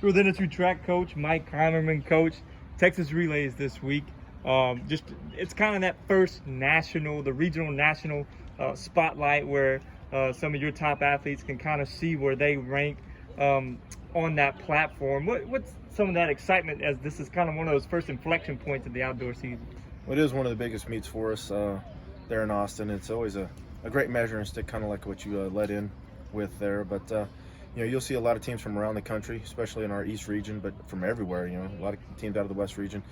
We're then to track coach Mike Heimerman, coach Texas Relays this week. It's kind of that first national, the regional national spotlight where some of your top athletes can kind of see where they rank on that platform. What's some of that excitement as this is kind of one of those first inflection points of the outdoor season? Well, it is one of the biggest meets for us there in Austin. It's always a great measuring stick, kind of like what you led in with there. But you'll see a lot of teams from around the country, especially in our East region, but from everywhere. A lot of teams out of the West region.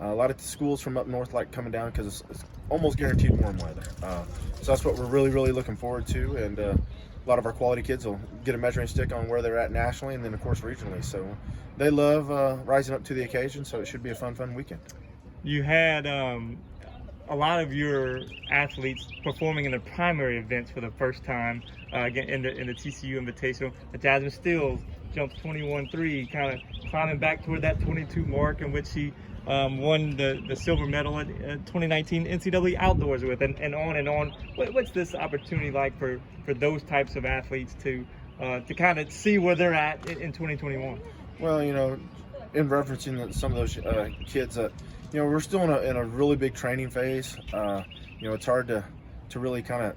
A lot of schools from up north like coming down because it's almost guaranteed warm weather. So that's what we're really looking forward to. And a lot of our quality kids will get a measuring stick on where they're at nationally and then, of course, regionally. So they love rising up to the occasion, so it should be a fun weekend. You had a lot of your athletes performing in the primary events for the first time again in the TCU Invitational. Jasmine Stills jumps 21.3, kind of climbing back toward that 22 mark in which she won the silver medal at 2019 NCAA Outdoors with, and on and on. What's this opportunity like for those types of athletes to kind of see where they're at in 2021? Well, in referencing some of those kids that, we're still in a really big training phase. It's hard to really kind of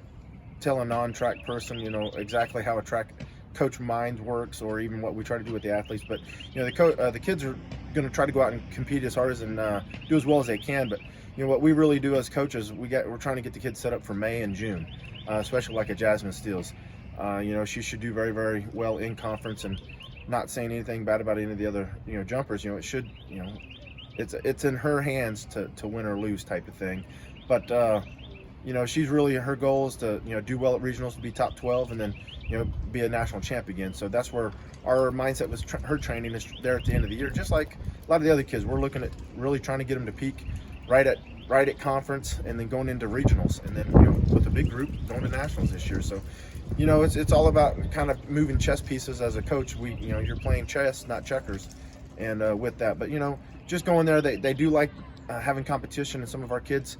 tell a non-track person, exactly how a track coach mind works or even what we try to do with the athletes. But, the kids are going to try to go out and compete as hard as and do as well as they can. But, what we really do as coaches, we're trying to get the kids set up for May and June, especially like a Jasmine Steels. She should do very well in conference, and not saying anything bad about any of the other, jumpers. It should, it's in her hands to win or lose type of thing. But, she's really, her goal is to, do well at regionals, to be top 12, and then, be a national champ again. So that's where our mindset was. Her training is there at the end of the year, just like a lot of the other kids. We're looking at really trying to get them to peak right at conference, and then going into regionals, and then with a big group going to nationals this year. So it's all about kind of moving chess pieces. As a coach, you're playing chess, not checkers, and with that. But just going there, they do like having competition, and some of our kids,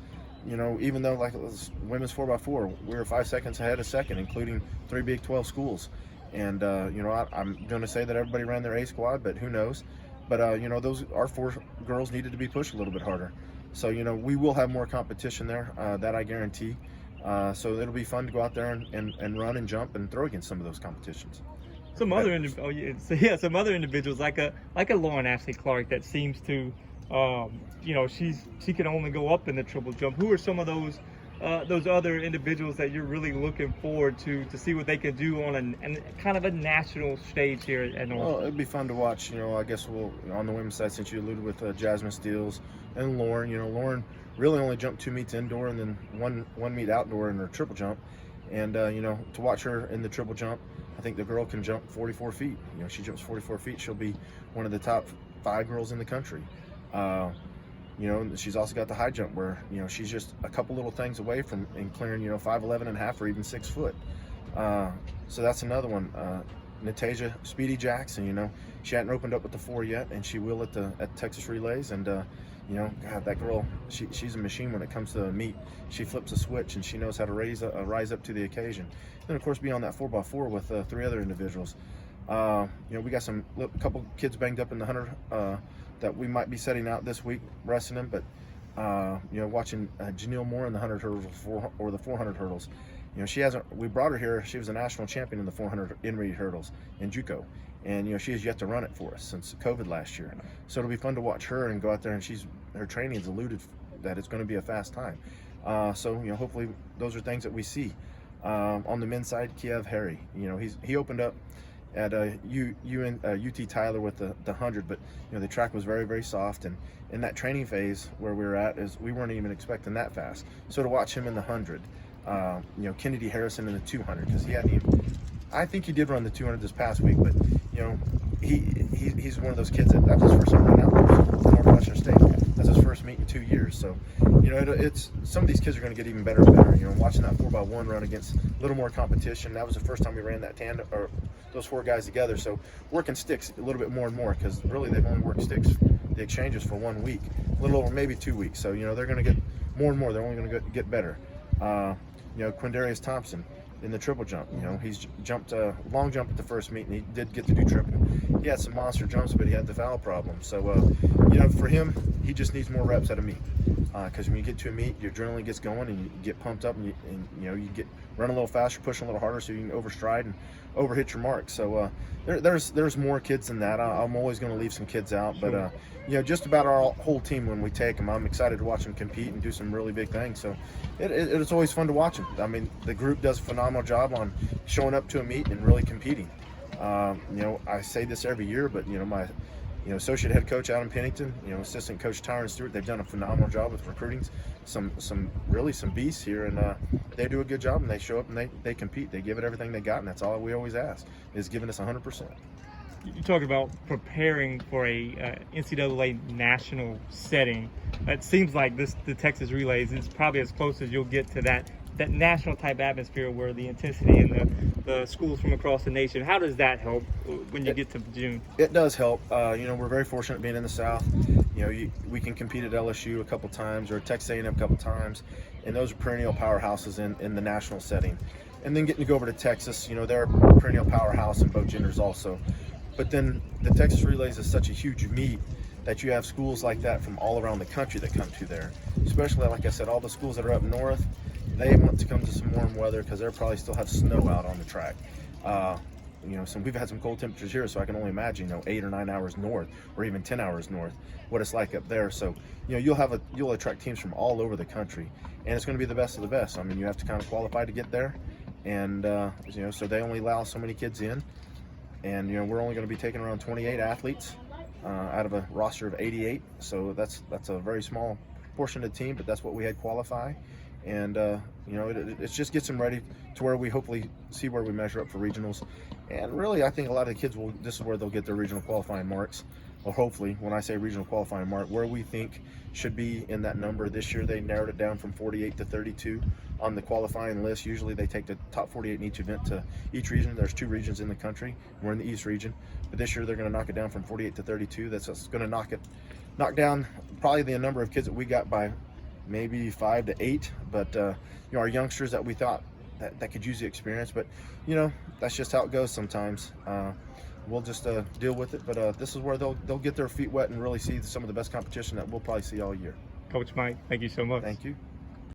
even though like it was women's 4x4, we were 5 seconds ahead of second, including 3 Big 12 schools. And I'm going to say that everybody ran their A squad, but who knows? But our 4 girls needed to be pushed a little bit harder. So we will have more competition there, that I guarantee. So it'll be fun to go out there and run and jump and throw against some of those competitions. Some other individuals like a Lauren Ashley Clark that seems to she can only go up in the triple jump. Who are some of those other individuals that you're really looking forward to see what they can do on kind of a national stage here at North? Well, it'd be fun to watch. I guess we'll on the women's side, since you alluded with Jasmine Steels and Lauren. Lauren really only jumped 2 meets indoor and then one meet outdoor in her triple jump. And to watch her in the triple jump, I think the girl can jump 44 feet. She jumps 44 feet. She'll be one of the top 5 girls in the country. She's also got the high jump where, she's just a couple little things away from clearing, 5'11" and a half or even 6 foot. So that's another one. Natasia Speedy Jackson, she hadn't opened up with the 4 yet, and she will at Texas Relays. And, God, that girl, she's a machine when it comes to a meet. She flips a switch, and she knows how to rise up to the occasion. Then, of course, be on that 4x4 with 3 other individuals. We got a couple kids banged up in the 100 that we might be setting out this week, resting them. But, watching Janelle Moore in the 100 hurdles or the 400 hurdles. We brought her here. She was a national champion in the 400 in-read hurdles in JUCO. And, she has yet to run it for us since COVID last year. So it'll be fun to watch her and go out there, and her training has alluded that it's going to be a fast time. So, hopefully those are things that we see. On the men's side, Kiev Harry, he opened up at UT Tyler with the 100, but the track was very soft, and in that training phase where we were at we weren't even expecting that fast. So to watch him in the 100, Kennedy Harrison in the 200, because he hadn't even, I think he did run the 200 this past week, but he's one of those kids that's his first time running out for Northwestern State. That's his first meet in 2 years. So it's some of these kids are going to get even better and better. Watching that 4x1 run against a little more competition. That was the first time we ran that tandem or those 4 guys together. So working sticks a little bit more and more, because really they've only worked sticks, the exchanges, for 1 week, a little over maybe 2 weeks. So they're going to get more and more. They're only going to get better. Quindarius Thompson, in the triple jump. You know, he's jumped a long jump at the first meet, and he did get to do triple. He had some monster jumps, but he had the foul problem. So, you know, for him, he just needs more reps at a meet. Because when you get to a meet, your adrenaline gets going, and you get pumped up, and you know, you get run a little faster, push a little harder, so you can overstride and overhit your mark. So there's more kids than that. I'm always going to leave some kids out, but you know, just about our whole team when we take them, I'm excited to watch them compete and do some really big things. So it's always fun to watch them. I mean, the group does a phenomenal job on showing up to a meet and really competing. You know, I say this every year, but you know, my associate head coach Adam Pennington, you know, assistant coach Tyron Stewart, they've done a phenomenal job with recruiting some beasts here, and they do a good job, and they show up and they compete. They give it everything they got, and that's all we always ask, is giving us 100%. You talk about preparing for a NCAA national setting. It seems like the Texas Relays is probably as close as you'll get to that national type atmosphere where the intensity and the schools from across the nation. How does that help when you get to June? It does help. You know, we're very fortunate being in the South. You know, we can compete at LSU a couple times or Texas A&M a couple times, and those are perennial powerhouses in the national setting. And then getting to go over to Texas, you know, they're a perennial powerhouse in both genders also. But then the Texas Relays is such a huge meet that you have schools like that from all around the country that come to there. Especially, like I said, all the schools that are up north, they want to come to some warm weather because they'll probably still have snow out on the track. You know, we've had some cold temperatures here, so I can only imagine, you know, 8 or 9 hours north, or even 10 hours north, what it's like up there. So, you know, you'll attract teams from all over the country, and it's going to be the best of the best. I mean, you have to kind of qualify to get there, and you know, so they only allow so many kids in, and you know, we're only going to be taking around 28 athletes out of a roster of 88. So that's a very small portion of the team, but that's what we had qualify. And you know, it just gets them ready to where we hopefully see where we measure up for regionals. And really, I think a lot of the kids this is where they'll get their regional qualifying marks, or hopefully, when I say regional qualifying mark, where we think should be in that number. This year they narrowed it down from 48 to 32 on the qualifying list. Usually they take the top 48 in each event to each region. There's 2 regions in the country. We're in the East region, but this year they're going to knock it down from 48 to 32. That's going to knock down probably the number of kids that we got by maybe 5 to 8, but you know, our youngsters that we thought that could use the experience, but you know, that's just how it goes sometimes. We'll just deal with it, but this is where they'll get their feet wet and really see some of the best competition that we'll probably see all year. Coach Mike, thank you so much. Thank you.